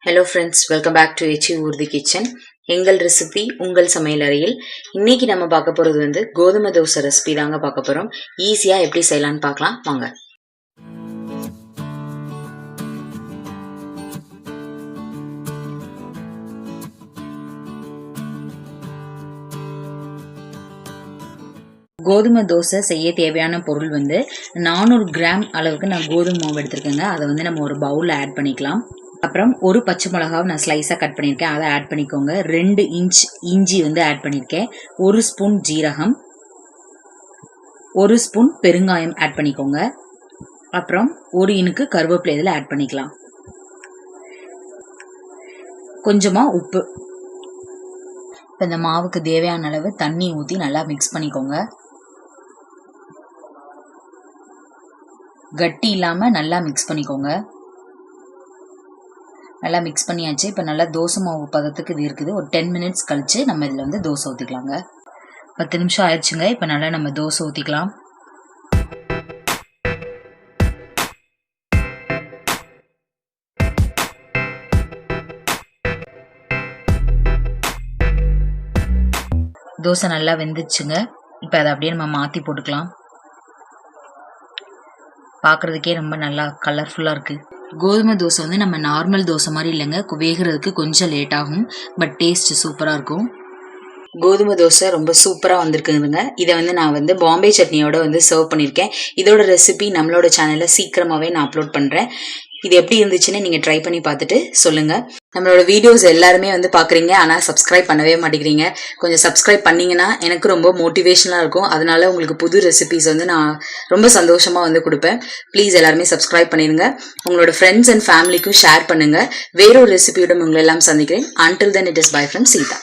Hello friends, welcome back to echi ooruthu kitchen. எங்கள் recipe உங்கள் சமையல் அறையில். இன்னைக்கு நம்ம பார்க்க போறது வந்து கோதுமை தோசை ரெசிபி தாங்க பார்க்க போறோம். ஈஸியா எப்படி செய்யலாம்னு பார்க்கலாம் வாங்க. கோதுமை தோசை செய்ய தேவையான பொருள் வந்து 400 கிராம் அளவுக்கு நான் கோதுமை மாவு எடுத்திருக்கேங்க. அதை வந்து நம்ம ஒரு பவுல்ல ஆட் பண்ணிக்கலாம். அப்புறம் ஒரு பச்சை மிளகாவை நான் ஸ்லைஸாக கட் பண்ணியிருக்கேன், அதை ஆட் பண்ணிக்கோங்க. 2 இன்ச் இஞ்சி வந்து ஆட் பண்ணியிருக்கேன். 1 ஸ்பூன் ஜீரகம், 1 ஸ்பூன் பெருங்காயம் ஆட் பண்ணிக்கோங்க. அப்புறம் 1 இனுக்கு கருவேப்பிலை இதில் ஆட் பண்ணிக்கலாம். கொஞ்சமாக உப்பு. இப்போ இந்த மாவுக்கு தேவையான அளவு தண்ணி ஊற்றி நல்லா மிக்ஸ் பண்ணிக்கோங்க. கட்டி இல்லாமல் நல்லா மிக்ஸ் பண்ணிக்கோங்க. நல்லா மிக்ஸ் பண்ணியாச்சு. இப்போ நல்லா தோசை மாவு பதத்துக்கு இது இருக்குது. ஒரு 10 மினிட்ஸ் கழிச்சு நம்ம இதில் வந்து தோசை ஊற்றிக்கலாங்க. 10 நிமிஷம் ஆயிடுச்சுங்க. இப்போ நல்லா நம்ம தோசை ஊற்றிக்கலாம். தோசை நல்லா வெந்துச்சுங்க. இப்போ அதை அப்படியே நம்ம மாற்றி போட்டுக்கலாம். பார்க்குறதுக்கே ரொம்ப நல்லா கலர்ஃபுல்லாக இருக்குது. கோதுமை தோசை வந்து நம்ம நார்மல் தோசை மாதிரி இல்லைங்க, வேகிறதுக்கு கொஞ்சம் லேட் ஆகும். பட் டேஸ்ட் சூப்பராக இருக்கும். கோதுமை தோசை ரொம்ப சூப்பராக வந்திருக்குதுங்க. இதை வந்து நான் வந்து பாம்பே சட்னியோட வந்து சர்வ் பண்ணியிருக்கேன். இதோட ரெசிபி நம்மளோட சேனலில் சீக்கிரமாகவே நான் அப்லோட் பண்ணுறேன். இது எப்படி இருந்துச்சுன்னு நீங்கள் ட்ரை பண்ணி பார்த்துட்டு சொல்லுங்கள். நம்மளோட வீடியோஸ் எல்லாருமே வந்து பார்க்குறீங்க, ஆனால் சப்ஸ்கிரைப் பண்ணவே மாட்டேங்கிறீங்க. கொஞ்சம் சப்ஸ்கிரைப் பண்ணிங்கன்னா எனக்கு ரொம்ப மோட்டிவேஷனாக இருக்கும். அதனால உங்களுக்கு புது ரெசிபிஸ் வந்து நான் ரொம்ப சந்தோஷமாக வந்து கொடுப்பேன். ப்ளீஸ் எல்லாருமே சப்ஸ்கிரைப் பண்ணிடுங்க. உங்களோட ஃப்ரெண்ட்ஸ் அண்ட் ஃபேமிலிக்கும் ஷேர் பண்ணுங்கள். வேறொரு ரெசிபியோட உங்களை எல்லாம் சந்திக்கிறேன். Until then, it is bye from Sita.